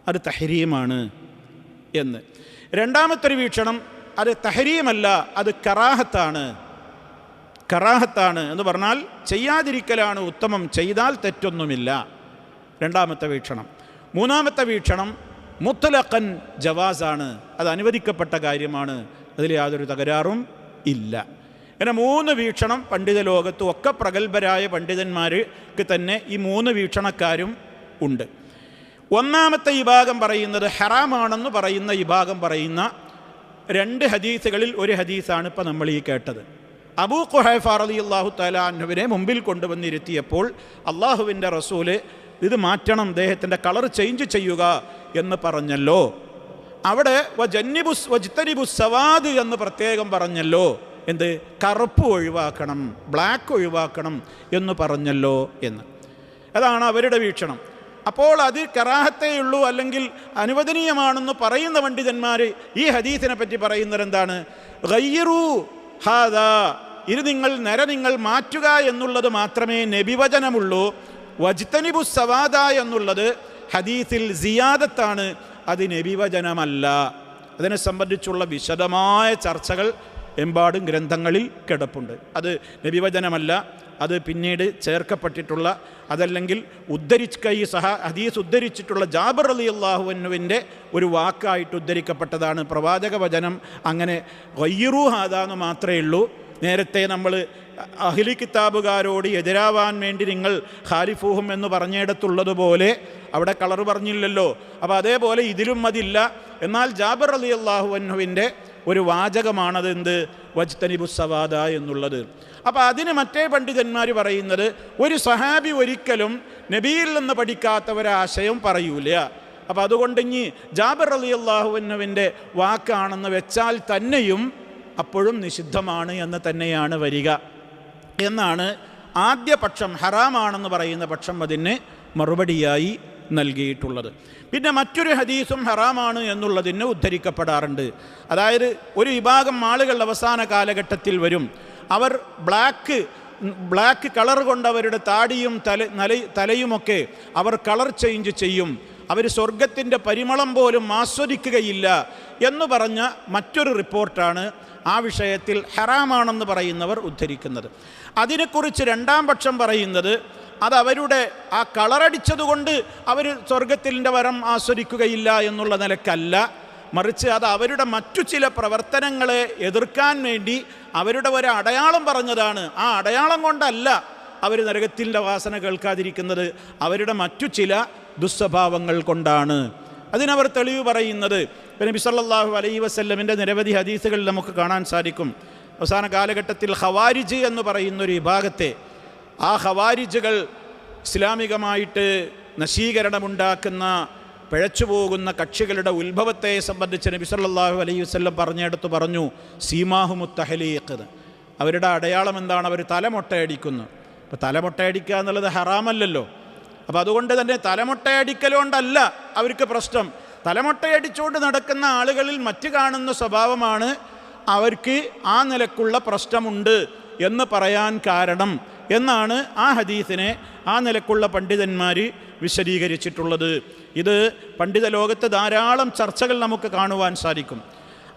അത് തഹരീമാണ് എന്ന്. രണ്ടാമത്തൊരു വീക്ഷണം, അത് തഹരീമല്ല, അത് കറാഹത്താണ് എന്ന് പറഞ്ഞാൽ ചെയ്യാതിരിക്കലാണ് ഉത്തമം, ചെയ്താൽ തെറ്റൊന്നുമില്ല. രണ്ടാമത്തെ വീക്ഷണം. മൂന്നാമത്തെ വീക്ഷണം, മുത്ലഖൻ ജവാസാണ്, അത് അനുവദിക്കപ്പെട്ട കാര്യമാണ്, അതിൽ യാതൊരു തകരാറും ഇല്ല. അങ്ങനെ 3 വീക്ഷണം പണ്ഡിത ലോകത്തും ഒക്കെ പ്രഗത്ഭരായ പണ്ഡിതന്മാർക്ക് തന്നെ ഈ 3 വീക്ഷണക്കാരും ഉണ്ട്. ഒന്നാമത്തെ വിഭാഗം പറയുന്നത്, ഹറാമാണെന്ന് പറയുന്ന വിഭാഗം പറയുന്ന 2 ഹദീസുകളിൽ ഒരു ഹദീസാണ് ഇപ്പോൾ നമ്മൾ ഈ കേട്ടത്. അബൂ ഖുഹൈഫ റളിയല്ലാഹു തആല അൻഹുവിനെ മുമ്പിൽ കൊണ്ടുവന്നിരുത്തിയപ്പോൾ അള്ളാഹുവിൻ്റെ റസൂല് ഇത് മാറ്റണം, അദ്ദേഹത്തിൻ്റെ കളർ ചേഞ്ച് ചെയ്യുക എന്ന് പറഞ്ഞല്ലോ. അവിടെ വജ്തനിബുസ് സവാദ് എന്ന് പ്രത്യേകം പറഞ്ഞല്ലോ. എന്ത്? കറുപ്പ് ഒഴിവാക്കണം, ബ്ലാക്ക് ഒഴിവാക്കണം എന്ന് പറഞ്ഞല്ലോ എന്ന്. അതാണ് അവരുടെ വീക്ഷണം. അപ്പോൾ അത് കറാഹത്തേയുള്ളൂ, അല്ലെങ്കിൽ അനുവദനീയമാണെന്ന് പറയുന്ന പണ്ഡിതന്മാർ ഈ ഹദീസിനെ പറ്റി പറയുന്നത് എന്താണ്? ഗയ്യിറൂ ഹാദാ, ഇത് നിങ്ങൾ മാറ്റുക എന്നുള്ളത് മാത്രമേ നബിവചനമുള്ളൂ. വജ്തനിബുസ് സവാദ എന്നുള്ളത് ഹദീസിൽ സിയാദത്താണ്, അത് നബിവചനമല്ല. അതിനെ സംബന്ധിച്ചുള്ള വിശദമായ ചർച്ചകൾ എമ്പാടും ഗ്രന്ഥങ്ങളിൽ കിടപ്പുണ്ട്. അത് നബിവചനമല്ല, അത് പിന്നീട് ചേർക്കപ്പെട്ടിട്ടുള്ള, അതല്ലെങ്കിൽ ഹദീസ് ഉദ്ധരിച്ചിട്ടുള്ള ജാബിർ റളിയല്ലാഹു അൻഹുവിൻ്റെ ഒരു വാക്കായിട്ട് ഉദ്ധരിക്കപ്പെട്ടതാണ്. പ്രവാചക വചനം അങ്ങനെ ഗയ്യിറൂ ഹാദാ എന്ന് മാത്രമേ ഉള്ളൂ. നേരത്തെ നമ്മൾ അഹ്ലി കിതാബുകാരോട് എതിരാവാൻ വേണ്ടി നിങ്ങൾ ഖാലിഫൂഹും എന്ന് പറഞ്ഞിടത്തുള്ളതുപോലെ അവിടെ കളർ പറഞ്ഞില്ലല്ലോ. അപ്പോൾ അതേപോലെ ഇതിലും അതില്ല. എന്നാൽ ജാബിർ റളിയല്ലാഹു അൻഹുവിൻ്റെ ഒരു വാചകമാണത്, എന്ത് വജ്തനിബുസ്സവാദ എന്നുള്ളത്. അപ്പോൾ അതിന് മറ്റേ പണ്ഡിതന്മാർ പറയുന്നത്, ഒരു സഹാബി ഒരിക്കലും നബിയിൽ നിന്ന് പഠിക്കാത്ത ഒരാശയം പറയൂല. അപ്പോൾ അതുകൊണ്ട് ഇനി ജാബിർ റളിയല്ലാഹു അൻഹുവിൻ്റെ വാക്കാണെന്ന് വെച്ചാൽ തന്നെയും അപ്പോഴും നിഷിദ്ധമാണ് എന്ന് തന്നെയാണ് വരിക എന്നാണ് ആദ്യ പക്ഷം, ഹറാമാണെന്ന് പറയുന്ന പക്ഷം അതിന് മറുപടിയായി നൽകിയിട്ടുള്ളത്. പിന്നെ മറ്റൊരു ഹദീസും ഹറാമാണ് എന്നുള്ളതിന് ഉദ്ധരിക്കപ്പെടാറുണ്ട്. അതായത് ഒരു വിഭാഗം ആളുകൾ അവസാന കാലഘട്ടത്തിൽ വരും, അവർ ബ്ലാക്ക് കളർ കൊണ്ട് അവരുടെ താടിയും തലയുമൊക്കെ അവർ കളർ ചേഞ്ച് ചെയ്യും, അവർ സ്വർഗത്തിൻ്റെ പരിമളം പോലും ആസ്വദിക്കുകയില്ല എന്ന് പറഞ്ഞ മറ്റൊരു റിപ്പോർട്ടാണ് ആ വിഷയത്തിൽ ഹറാമാണെന്ന് പറയുന്നവർ ഉദ്ധരിക്കുന്നത്. അതിനെക്കുറിച്ച് രണ്ടാം പക്ഷം പറയുന്നത്, അത് അവരുടെ ആ കളറടിച്ചതുകൊണ്ട് അവർ സ്വർഗത്തിൻ്റെ വരം ആസ്വദിക്കുകയില്ല എന്നുള്ള നിലക്കല്ല, മറിച്ച് അത് അവരുടെ മറ്റു ചില പ്രവർത്തനങ്ങളെ എതിർക്കാൻ വേണ്ടി അവരുടെ ഒരു അടയാളം പറഞ്ഞതാണ്. ആ അടയാളം കൊണ്ടല്ല അവർ നരകത്തിൻ്റെ വാസന കേൾക്കാതിരിക്കുന്നത്, അവരുടെ മറ്റു ചില ദുസ്വഭാവങ്ങൾ കൊണ്ടാണ്. അതിനവർ തെളിവ് പറയുന്നത് നബി സല്ലല്ലാഹു അലൈഹി വസല്ലമിൻ്റെ നിരവധി ഹദീസുകളിൽ നമുക്ക് കാണാൻ സാധിക്കും. അവസാന കാലഘട്ടത്തിൽ ഖവാരിജ് എന്ന് പറയുന്നൊരു വിഭാഗത്തെ, ആ ഖവാരിജുകൾ ഇസ്ലാമികമായിട്ട് നശീകരണമുണ്ടാക്കുന്ന പിഴച്ചുപോകുന്ന കക്ഷികളുടെ ഉത്ഭവത്തെ സംബന്ധിച്ച് നബി സല്ലല്ലാഹു അലൈഹി വസല്ലം പറഞ്ഞിടത്ത് പറഞ്ഞു, സീമാഹുമുത്ത് തഹ്ലീഖ്, അവരുടെ അടയാളം എന്താണ്? അവർ തലമൊട്ടയടിക്കുന്നു. അപ്പോൾ തലമൊട്ടയടിക്കുക എന്നുള്ളത് ഹറാമല്ലല്ലോ. അപ്പോൾ അതുകൊണ്ട് തന്നെ തലമൊട്ടയടിക്കലുകൊണ്ടല്ല അവർക്ക് പ്രശ്നം. തലമൊട്ടയടിച്ചുകൊണ്ട് നടക്കുന്ന ആളുകളിൽ മറ്റ് കാണുന്ന സ്വഭാവമാണ് അവർക്ക് ആ നിലക്കുള്ള പ്രശ്നമുണ്ട് എന്ന് പറയാൻ കാരണം എന്നാണ് ആ ഹദീസിനെ ആ നിലക്കുള്ള പണ്ഡിതന്മാർ വിശദീകരിച്ചിട്ടുള്ളത്. ഇത് പണ്ഡിത ലോകത്ത് ധാരാളം ചർച്ചകൾ നമുക്ക് കാണുവാൻ സാധിക്കും.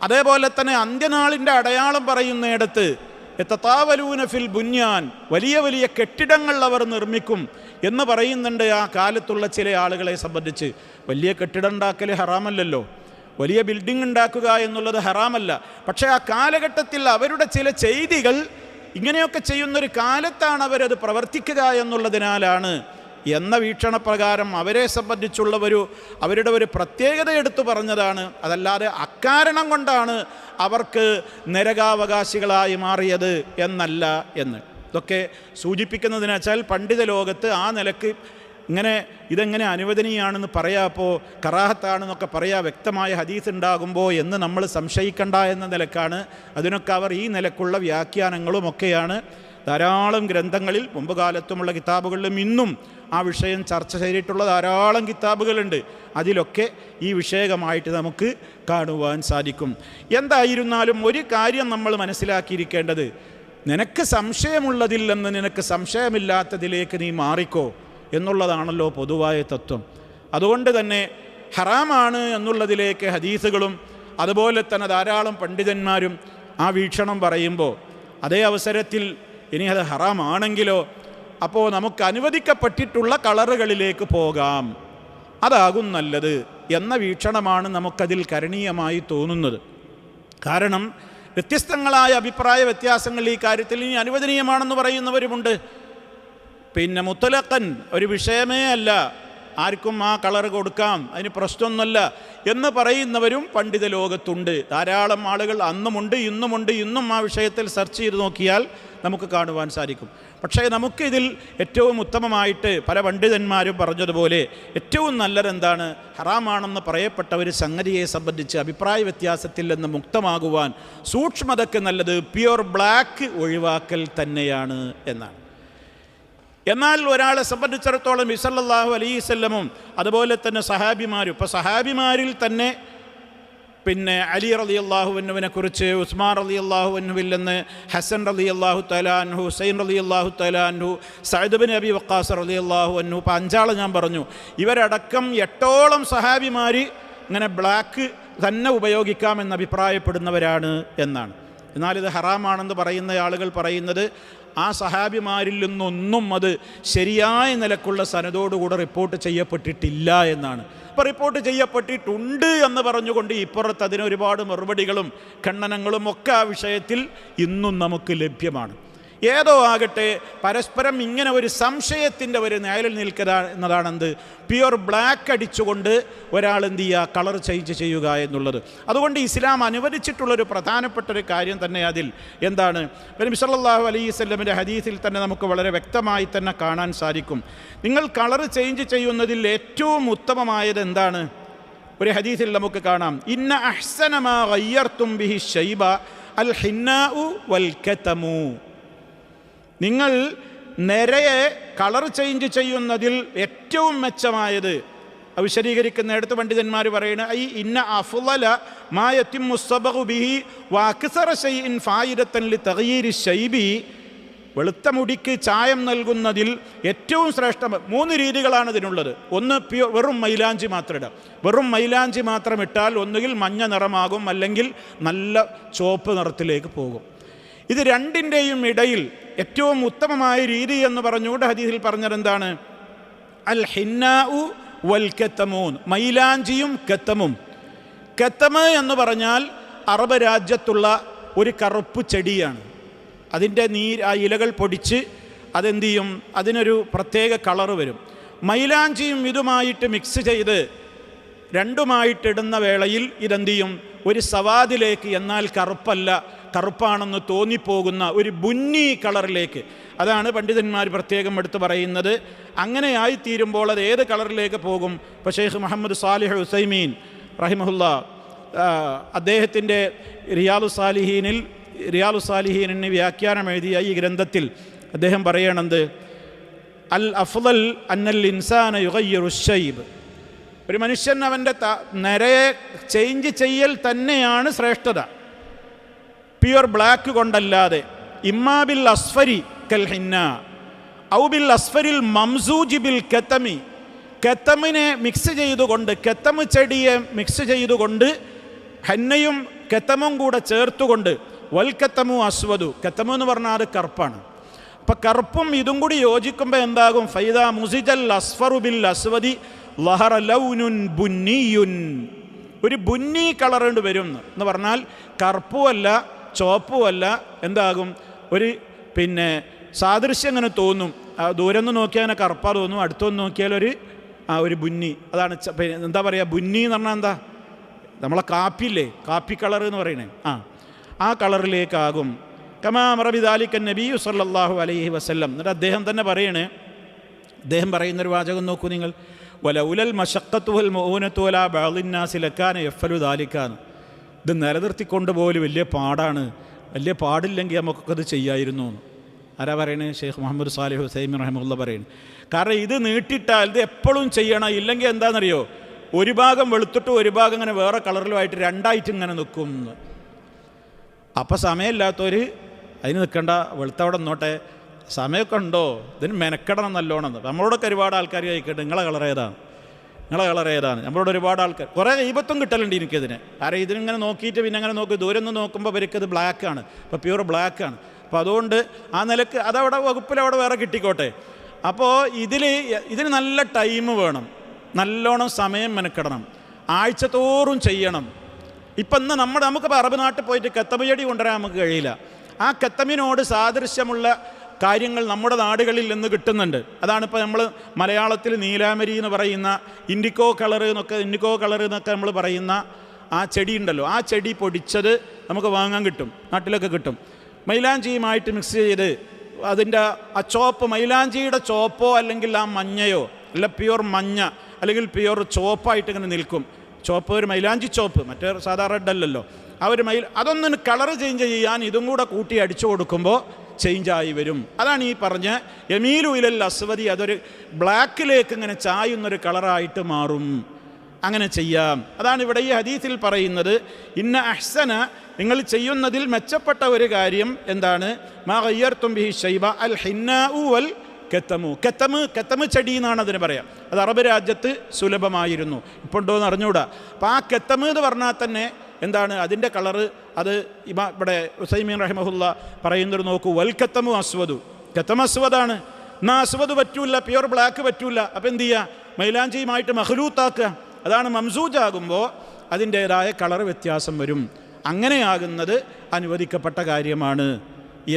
അതേപോലെ തന്നെ അന്ത്യനാളിൻ്റെ അടയാളം പറയുന്നിടത്ത് യതതാവലൂന ഫിൽ ബുന്യാൻ, വലിയ വലിയ കെട്ടിടങ്ങൾ അവർ നിർമ്മിക്കും എന്ന് പറയുന്നുണ്ട്. ആ കാലത്തുള്ള ചില ആളുകളെ സംബന്ധിച്ച് വലിയ കെട്ടിടം ഉണ്ടാക്കൽ ഹറാമല്ലല്ലോ, വലിയ ബിൽഡിംഗ് ഉണ്ടാക്കുക എന്നുള്ളത് ഹറാമല്ല. പക്ഷേ ആ കാലഘട്ടത്തിൽ അവരുടെ ചില ചെയ്തികൾ ഇങ്ങനെയൊക്കെ ചെയ്യുന്നൊരു കാലത്താണ് അവരത് പ്രവർത്തിക്കുക എന്നുള്ളതിനാലാണ് എന്ന വീക്ഷണപ്രകാരം അവരെ സംബന്ധിച്ചുള്ള അവരുടെ ഒരു പ്രത്യേകത എടുത്തു പറഞ്ഞതാണ്. അതല്ലാതെ അക്കാരണം കൊണ്ടാണ് അവർക്ക് നരകാവകാശികളായി മാറിയത് എന്നല്ല എന്ന്. ഇതൊക്കെ സൂചിപ്പിക്കുന്നതിന് വെച്ചാൽ പണ്ഡിത ലോകത്ത് ആ നിലക്ക് ഇതെങ്ങനെ അനുവദനീയാണെന്ന് പറയാപ്പോൾ കറാഹത്താണെന്നൊക്കെ പറയാ വ്യക്തമായ ഹദീസ് ഉണ്ടാകുമ്പോൾ എന്ന് നമ്മൾ സംശയിക്കണ്ട എന്ന നിലക്കാണ് അതിനൊക്കെ അവർ ഈ നിലക്കുള്ള വ്യാഖ്യാനങ്ങളുമൊക്കെയാണ് ധാരാളം ഗ്രന്ഥങ്ങളിൽ മുമ്പ് കാലത്തുമുള്ള കിതാബുകളിലും ഇന്നും ആ വിഷയം ചർച്ച ചെയ്തിട്ടുള്ള ധാരാളം കിതാബുകളുണ്ട്. അതിലൊക്കെ ഈ വിഷയകമായിട്ട് നമുക്ക് കാണുവാൻ സാധിക്കും. എന്തായിരുന്നാലും ഒരു കാര്യം നമ്മൾ മനസ്സിലാക്കിയിരിക്കേണ്ടത്, നിനക്ക് സംശയമുള്ളതിൽ നിന്ന് നിനക്ക് സംശയമില്ലാത്തതിലേക്ക് നീ മാറിക്കോ എന്നുള്ളതാണല്ലോ പൊതുവായ തത്വം. അതുകൊണ്ട് തന്നെ ഹറാമാണ് എന്നുള്ളതിലേക്ക് ഹദീസുകളും അതുപോലെ തന്നെ ധാരാളം പണ്ഡിതന്മാരും ആ വീക്ഷണം പറയുമ്പോൾ, അതേ അവസരത്തിൽ ഇനി അത് ഹറാമാണെങ്കിലോ അപ്പോൾ നമുക്ക് അനുവദിക്കപ്പെട്ടിട്ടുള്ള കളറുകളിലേക്ക് പോകാം, അതാകും നല്ലത് എന്ന വീക്ഷണമാണ് നമുക്കതിൽ കരണീയമായി തോന്നുന്നത്. കാരണം വ്യത്യസ്തങ്ങളായ അഭിപ്രായ വ്യത്യാസങ്ങൾ ഈ കാര്യത്തിൽ ഇനി അനുവദനീയമാണെന്ന് പറയുന്നവരുമുണ്ട്. പിന്നെ മുത്തലഖൻ ഒരു വിഷയമേ അല്ല, ആർക്കും ആ കളർ കൊടുക്കാം, അതിന് പ്രശ്നമൊന്നുമല്ല എന്ന് പറയുന്നവരും പണ്ഡിത ലോകത്തുണ്ട്. ധാരാളം ആളുകൾ അന്നുമുണ്ട് ഇന്നും ആ വിഷയത്തിൽ സെർച്ച് ചെയ്ത് നോക്കിയാൽ നമുക്ക് കാണുവാൻ സാധിക്കും. പക്ഷേ നമുക്കിതിൽ ഏറ്റവും ഉത്തമമായിട്ട് പല പണ്ഡിതന്മാരും പറഞ്ഞതുപോലെ ഏറ്റവും നല്ലതെന്താണ്? ഹറാമാണെന്ന് പറയപ്പെട്ട ഒരു സംഗതിയെ സംബന്ധിച്ച് അഭിപ്രായ വ്യത്യാസത്തിൽ നിന്ന് മുക്തമാകുവാൻ സൂക്ഷ്മതയ്ക്ക് നല്ലത് പ്യുവർ ബ്ലാക്ക് ഒഴിവാക്കൽ തന്നെയാണ് എന്നാണ്. എന്നാൽ ഒരാളെ സംബന്ധിച്ചിടത്തോളം സല്ലല്ലാഹു അലൈഹി വസല്ലമും അതുപോലെ തന്നെ സഹാബിമാരും, ഇപ്പോൾ സഹാബിമാരിൽ തന്നെ പിന്നെ അലി റളിയല്ലാഹു അൻഹുവിനെ കുറിച്ച്, ഉസ്മാൻ റളിയല്ലാഹു അൻഹുവിൽ നിന്ന് ഹസൻ റളിയല്ലാഹു തആല അൻഹു, ഹുസൈൻ റളിയല്ലാഹു തആല അൻഹു, സഅദ് ബിൻ അബി വഖാസ് റളിയല്ലാഹു അൻഹു, ഇപ്പോൾ 5 ആളെ ഞാൻ പറഞ്ഞു. ഇവരടക്കം 8ഓളം സഹാബിമാർ ഇങ്ങനെ ബ്ലാക്ക് തന്നെ ഉപയോഗിക്കാമെന്ന് അഭിപ്രായപ്പെടുന്നവരാണ് എന്നാണ്. എന്നാൽ ഇത് ഹറാമാണെന്ന് പറയുന്ന ആളുകൾ പറയുന്നത് ആ സഹാബിമാരിൽ നിന്നൊന്നും അത് ശരിയായ നിലക്കുള്ള സനദോടുകൂടെ റിപ്പോർട്ട് ചെയ്യപ്പെട്ടിട്ടില്ല എന്നാണ്. ഇപ്പോൾ റിപ്പോർട്ട് ചെയ്യപ്പെട്ടിട്ടുണ്ട് എന്ന് പറഞ്ഞുകൊണ്ട് ഇപ്പുറത്ത് അതിന് ഒരുപാട് മറുപടികളും ഖണ്ഡനങ്ങളും ഒക്കെ ആ വിഷയത്തിൽ ഇന്നും നമുക്ക് ലഭ്യമാണ്. ഏതോ ആകട്ടെ, പരസ്പരം ഇങ്ങനെ ഒരു സംശയത്തിൻ്റെ ഒരു നിഴലിൽ നിൽക്കുക എന്നതാണെന്ത്, പ്യുവർ ബ്ലാക്ക് അടിച്ചുകൊണ്ട് ഒരാൾ എന്ത് ചെയ്യുക, കളർ ചേഞ്ച് ചെയ്യുക എന്നുള്ളത്. അതുകൊണ്ട് ഇസ്ലാം അനുവദിച്ചിട്ടുള്ളൊരു പ്രധാനപ്പെട്ട ഒരു കാര്യം തന്നെ അതിൽ എന്താണ്, നബി സല്ലല്ലാഹു അലൈഹി വസല്ലമിൻ്റെ ഹദീസിൽ തന്നെ നമുക്ക് വളരെ വ്യക്തമായി തന്നെ കാണാൻ സാധിക്കും. നിങ്ങൾ കളർ ചേഞ്ച് ചെയ്യുന്നതിൽ ഏറ്റവും ഉത്തമമായത് എന്താണ്? ഒരു ഹദീസിൽ നമുക്ക് കാണാം, ഇന്ന അഹ്സന മാ ഗയ്യർതും ബിഹി ശൈബ അൽ ഹിന്നാഉ വൽ കതമു. നിങ്ങൾ നിരയെ കളർ ചേഞ്ച് ചെയ്യുന്നതിൽ ഏറ്റവും മെച്ചമായത്, വിശദീകരിക്കുന്നിടത്ത് പണ്ഡിതന്മാർ പറയുന്നത്, ഈ ഇന്ന അഫ്ളല മാ യതിമ്മു സബഗു ബിഹി വഅക്സറ ശൈഇൻ ഫായിദത്തൻ ലിതഗ്യീരി ശൈബി. വെളുത്ത മുടിക്ക് ചായം നൽകുന്നതിൽ ഏറ്റവും ശ്രേഷ്ഠം 3 രീതികളാണ് ഇതിനുള്ളത്. ഒന്ന്, വെറും മൈലാഞ്ചി മാത്രം ഇടാം. വെറും മൈലാഞ്ചി മാത്രം ഇട്ടാൽ ഒന്നുകിൽ മഞ്ഞ നിറമാകും, അല്ലെങ്കിൽ നല്ല ചുവപ്പ് നിറത്തിലേക്ക് പോകും. ഇത് രണ്ടിൻ്റെയും ഇടയിൽ ഏറ്റവും ഉത്തമമായ രീതി എന്ന് പറഞ്ഞുകൊണ്ട് ഹദീസിൽ പറഞ്ഞത് എന്താണ്? അൽ ഹിന്നാഉ വൽ കതമൂൻ, മൈലാഞ്ചിയും കത്തമും. കത്തമ് എന്ന് പറഞ്ഞാൽ അറബ് രാജ്യത്തുള്ള ഒരു കറുപ്പ് ചെടിയാണ്. അതിൻ്റെ ആ ഇലകൾ പൊടിച്ച് അതെന്ത് ചെയ്യും, അതിനൊരു പ്രത്യേക കളറ് വരും. മൈലാഞ്ചിയും ഇതുമായിട്ട് മിക്സ് ചെയ്ത് രണ്ടുമായിട്ടിടുന്ന വേളയിൽ ഇതെന്ത് ചെയ്യും, ഒരു സവാദിലേക്ക്, എന്നാൽ കറുപ്പല്ല, കറുപ്പാണെന്ന് തോന്നിപ്പോകുന്ന ഒരു ബുന്നി കളറിലേക്ക്, അതാണ് പണ്ഡിതന്മാർ പ്രത്യേകം എടുത്ത് പറയുന്നത്. അങ്ങനെയായിത്തീരുമ്പോൾ അത് ഏത് കളറിലേക്ക് പോകും? ഇപ്പോൾ ഷെയ്ഖ് മുഹമ്മദ് സാലിഹ് ഉസൈമീൻ റഹിമഹുല്ലാ അദ്ദേഹത്തിൻ്റെ റിയാലു സാലിഹീനിന് വ്യാഖ്യാനം എഴുതിയ ഈ ഗ്രന്ഥത്തിൽ അദ്ദേഹം പറയണത്, അൽ അഫ്ളൽ അന്നൽ ഇൻസാന യുഗയ്യിറു ശൈബ്. ഒരു മനുഷ്യൻ അവൻ്റെ നിരയെ ചേഞ്ച് ചെയ്യൽ തന്നെയാണ് ശ്രേഷ്ഠത, പ്യുവർ ബ്ലാക്ക് കൊണ്ടല്ലാതെ. ഇമ്മാ ബിൽ അസ്ഫരി കൽ ഹിന്ന ഔ ബിൽ അസ്ഫരിൽ മംസൂജി ബിൽ കത്തമി. കത്തമിനെ മിക്സ് ചെയ്തുകൊണ്ട്, കത്തമ് ചെടിയെ മിക്സ് ചെയ്തുകൊണ്ട് ഹന്നയും കത്തമും കൂടെ ചേർത്തുകൊണ്ട്, വൽ കത്തമു അസ്വദു, കത്തമു എന്ന് പറഞ്ഞാൽ അത് കറുപ്പാണ്. അപ്പം കറുപ്പും ഇതും കൂടി യോജിക്കുമ്പോൾ എന്താകും? ഫൈദ മുസിജൽ അസ്ഫറു ബിൽ അസ്വദി ലഹറ ലൗനുൻ ബുന്നിയുൻ, ഒരു ബുന്നി കളർ കൊണ്ട് വരും എന്ന് പറഞ്ഞാൽ കറുപ്പുമല്ല ചുവപ്പുമല്ല, എന്താകും, ഒരു സാദൃശ്യം അങ്ങനെ തോന്നും. ദൂരം നിന്ന് നോക്കിയാൽ അങ്ങനെ കറുപ്പാ തോന്നും, അടുത്തൊന്ന് നോക്കിയാൽ ഒരു ബുന്നി. അതാണ് എന്താ പറയുക, ബുന്നി എന്ന് പറഞ്ഞാൽ എന്താ, നമ്മളെ കാപ്പില്ലേ, കാപ്പി കളർ എന്ന് പറയണേ, ആ കളറിലേക്കാകും. കമാ അമറ ബിദാലിക നബിയ്യു സല്ലല്ലാഹു അലൈഹി വസല്ലം. എന്നിട്ട് അദ്ദേഹം തന്നെ പറയണേ, അദ്ദേഹം പറയുന്നൊരു വാചകം നോക്കൂ നിങ്ങൾ, വലൗലൽ മശഖ്ഖത്തു വൽ മഊനത്തു വലാ ബഅദിന്നാസി ലകാന യഫ്അലു ദാലികാന്ന്. ഇത് നിലനിർത്തിക്കൊണ്ട് പോലും വലിയ പാടാണ്, വലിയ പാടില്ലെങ്കിൽ നമുക്കത് ചെയ്യായിരുന്നു. ആരാ പറയണേ? ഷെയ്ഖ് മുഹമ്മദ് സാലിഹ് ഉസൈമീൻ റഹിമഹുല്ലാ പറയുന്നത്. കാരണം ഇത് നീട്ടിയിട്ടാൽ ഇത് എപ്പോഴും ചെയ്യണം, ഇല്ലെങ്കിൽ എന്താണെന്നറിയോ, ഒരു ഭാഗം വെളുത്തിട്ട് ഒരു ഭാഗം ഇങ്ങനെ വേറെ കളറിലുമായിട്ട് രണ്ടായിട്ട് ഇങ്ങനെ നിൽക്കും. അപ്പം സമയമില്ലാത്തവർ അതിന് നിൽക്കണ്ട, വെളുത്തവിടെ നിന്നോട്ടെ, സമയമൊക്കെ ഉണ്ടോ, ഇതിന് മെനക്കെടണം നല്ലോണം. നമ്മളോടൊക്കെ ഒരുപാട് ആൾക്കാർ ചോദിക്കട്ടെ, നിങ്ങളെ കളർ ഏതാണ്, നമ്മളോട് ഒരുപാട് ആൾക്കാർ, കുറേ ഈപത്വം കിട്ടലുണ്ട് എനിക്കിതിന്. കാരണം ഇതിനിങ്ങനെ നോക്കിയിട്ട് പിന്നെ അങ്ങനെ നോക്കി ദൂരം നിന്ന് നോക്കുമ്പോൾ ഇവർക്കത് ബ്ലാക്കാണ്, ഇപ്പോൾ പ്യൂർ ബ്ലാക്കാണ്. അപ്പോൾ അതുകൊണ്ട് ആ നിലക്ക് അതവിടെ വകുപ്പിലവിടെ വേറെ കിട്ടിക്കോട്ടെ. അപ്പോൾ ഇതിന് നല്ല ടൈം വേണം, നല്ലോണം സമയം മെനക്കെടണം, ആഴ്ചത്തോറും ചെയ്യണം. ഇപ്പം ഇന്ന് നമുക്കിപ്പോൾ അറബ് നാട്ടിൽ പോയിട്ട് കത്തമ് ചെടി കൊണ്ടുവരാൻ നമുക്ക് കഴിയില്ല. ആ കത്തമിനോട് സാദൃശ്യമുള്ള കാര്യങ്ങൾ നമ്മുടെ നാടുകളിൽ നിന്ന് കിട്ടുന്നുണ്ട്. അതാണിപ്പോൾ നമ്മൾ മലയാളത്തിൽ നീലാമരി എന്ന് പറയുന്ന ഇൻഡിക്കോ കളർ എന്നൊക്കെ നമ്മൾ പറയുന്ന ആ ചെടി ഉണ്ടല്ലോ, ആ ചെടി പൊടിച്ചത് നമുക്ക് വാങ്ങാൻ കിട്ടും, നാട്ടിലൊക്കെ കിട്ടും. മൈലാഞ്ചിയുമായിട്ട് മിക്സ് ചെയ്ത് അതിൻ്റെ ആ ചോപ്പ്, മൈലാഞ്ചിയുടെ ചോപ്പോ അല്ലെങ്കിൽ ആ മഞ്ഞയോ, അല്ല പ്യുവർ മഞ്ഞ അല്ലെങ്കിൽ പ്യുവർ ചോപ്പായിട്ട് ഇങ്ങനെ നിൽക്കും. ചോപ്പ് ഒരു മൈലാഞ്ചി ചോപ്പ്, മറ്റേ സാധാരണ റെഡ് അല്ലല്ലോ. ആ ഒരു അതൊന്നും കളർ ചേഞ്ച് ചെയ്യാൻ ഇതും കൂടെ കൂട്ടി അടിച്ചു കൊടുക്കുമ്പോൾ ചേഞ്ചായി വരും. അതാണ് ഈ പറഞ്ഞ യമീലു ഇലൽ അസ്വദി, അതൊരു ബ്ലാക്കിലേക്ക് ഇങ്ങനെ ചായുന്നൊരു കളറായിട്ട് മാറും. അങ്ങനെ ചെയ്യാം. അതാണ് ഇവിടെ ഈ ഹദീസിൽ പറയുന്നത്, ഇന്ന അഹ്സന, നിങ്ങൾ ചെയ്യുന്നതിൽ മെച്ചപ്പെട്ട ഒരു കാര്യം എന്താണ്? മാ ഗയ്യർതും ബിഹി ശൈബ അൽ ഹിന്നാഉ വൽ കത്തമു. കത്തമ് ചെടി എന്നാണ് അതിന് പറയാം. അത് അറബ് രാജ്യത്ത് സുലഭമായിരുന്നു, ഇപ്പോൾ ഉണ്ടോ എന്ന് അറിഞ്ഞുകൂടാ. അപ്പോൾ ആ കത്തമ് എന്ന് പറഞ്ഞാൽ തന്നെ എന്താണ് അതിൻ്റെ കളറ്? അത് ഇവിടെ ഉസൈമീൻ റഹിമഹുല്ലാ പറയുന്നത് നോക്കൂ, വൽ കത്തമു അസ്വദു, കത്തം അസ്വദാണ്. എന്നാൽ അസ്വദ് പറ്റൂല, പ്യുവർ ബ്ലാക്ക് പറ്റൂല. അപ്പം എന്ത് ചെയ്യുക? മൈലാഞ്ചിയുമായിട്ട് മഹ്ലൂത്താക്കുക. അതാണ് മംസൂജാകുമ്പോൾ അതിൻ്റേതായ കളർ വ്യത്യാസം വരും. അങ്ങനെയാകുന്നത് അനുവദിക്കപ്പെട്ട കാര്യമാണ്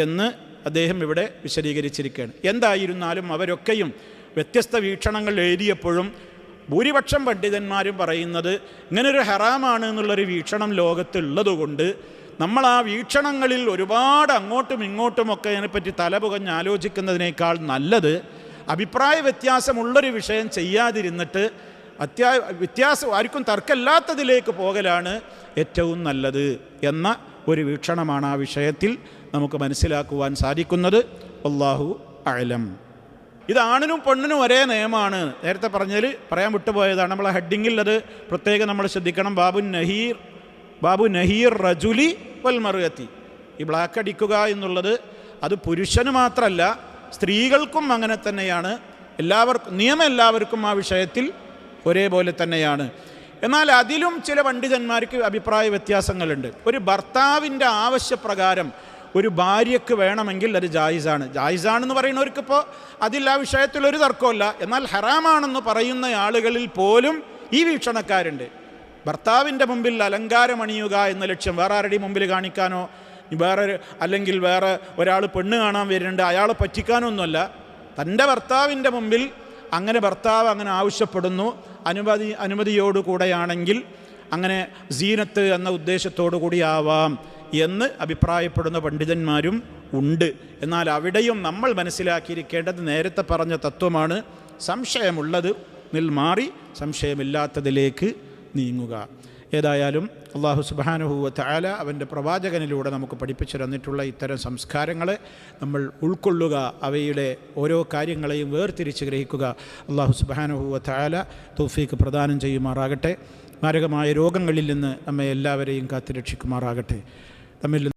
എന്ന് അദ്ദേഹം ഇവിടെ വിശദീകരിച്ചിരിക്കുകയാണ്. എന്തായിരുന്നാലും അവരൊക്കെയും വ്യത്യസ്ത വീക്ഷണങ്ങൾ എഴുതിയപ്പോഴും ഭൂരിപക്ഷം പണ്ഡിതന്മാരും പറയുന്നത് ഇങ്ങനൊരു ഹറാമാണ് എന്നുള്ളൊരു വീക്ഷണം ലോകത്തുള്ളതുകൊണ്ട് നമ്മൾ ആ വീക്ഷണങ്ങളിൽ ഒരുപാട് അങ്ങോട്ടും ഇങ്ങോട്ടുമൊക്കെ അതിനെപ്പറ്റി തലപുകഞ്ഞ് ആലോചിക്കുന്നതിനേക്കാൾ നല്ലത് അഭിപ്രായ വ്യത്യാസമുള്ളൊരു വിഷയം ചെയ്യാതിരുന്നിട്ട് വ്യത്യാസം ആർക്കും തർക്കമില്ലാത്തതിലേക്ക് പോകലാണ് ഏറ്റവും നല്ലത് എന്ന ഒരു വീക്ഷണമാണ് ആ വിഷയത്തിൽ നമുക്ക് മനസ്സിലാക്കുവാൻ സാധിക്കുന്നത്. അല്ലാഹു അഅലം. ഇത് ആണിനും പെണ്ണിനും ഒരേ നിയമമാണ്. നേരത്തെ പറയാൻ വിട്ടുപോയതാണ്. നമ്മളെ ഹെഡിങ്ങിൽ അത് പ്രത്യേകം നമ്മൾ ശ്രദ്ധിക്കണം. ബാബു നഹീർ റജുലി വൽ മർഅത്തി. ഈ ബ്ലാക്ക് അടിക്കുക എന്നുള്ളത് അത് പുരുഷന് മാത്രമല്ല സ്ത്രീകൾക്കും അങ്ങനെ തന്നെയാണ്. നിയമം എല്ലാവർക്കും ആ വിഷയത്തിൽ ഒരേപോലെ തന്നെയാണ്. എന്നാൽ അതിലും ചില പണ്ഡിതന്മാർക്ക് അഭിപ്രായ വ്യത്യാസങ്ങളുണ്ട്. ഒരു ഭർത്താവിൻ്റെ ആവശ്യപ്രകാരം ഒരു ഭാര്യയ്ക്ക് വേണമെങ്കിൽ അത് ജായിസാണെന്ന് പറയുന്നവർക്കിപ്പോൾ അതിൽ ആ വിഷയത്തിൽ ഒരു തർക്കമല്ല. എന്നാൽ ഹറാമാണെന്ന് പറയുന്ന ആളുകളിൽ പോലും ഈ വീക്ഷണക്കാരുണ്ട്. ഭർത്താവിൻ്റെ മുമ്പിൽ അലങ്കാരമണിയുക എന്ന ലക്ഷ്യം വേറെ ആരുടെയും മുമ്പിൽ കാണിക്കാനോ അല്ലെങ്കിൽ വേറെ ഒരാൾ പെണ്ണ് കാണാൻ വരുന്നുണ്ട് അയാളെ പറ്റിക്കാനൊന്നുമല്ല. തൻ്റെ ഭർത്താവിൻ്റെ മുമ്പിൽ ഭർത്താവ് അങ്ങനെ ആവശ്യപ്പെടുന്നു, അനുമതിയോടുകൂടെയാണെങ്കിൽ അങ്ങനെ സീനത്ത് എന്ന ഉദ്ദേശത്തോടു കൂടിയാവാം എന്ന് അഭിപ്രായപ്പെടുന്ന പണ്ഡിതന്മാരും ഉണ്ട്. എന്നാൽ അവിടെയും നമ്മൾ മനസ്സിലാക്കിയിരിക്കേണ്ടത് നേരത്തെ പറഞ്ഞ തത്വമാണ്. സംശയമുള്ളത് മാറി സംശയമില്ലാത്തതിലേക്ക് നീങ്ങുക. ഏതായാലും അല്ലാഹു സുബ്ഹാനഹു വ തആല അവൻ്റെ പ്രവാചകനിലൂടെ നമുക്ക് പഠിപ്പിച്ചു തന്നിട്ടുള്ള ഇത്തരം സംസ്കാരങ്ങളെ നമ്മൾ ഉൾക്കൊള്ളുക, അവയുടെ ഓരോ കാര്യങ്ങളെയും വേർതിരിച്ച് ഗ്രഹിക്കുക. അല്ലാഹു സുബ്ഹാനഹു വ തആല തൗഫീഖ് പ്രദാനം ചെയ്യുമാറാകട്ടെ. മാരകമായ രോഗങ്ങളിൽ നിന്ന് നമ്മെ എല്ലാവരെയും കാത്തുരക്ഷിക്കുമാറാകട്ടെ. നമ്മിൽ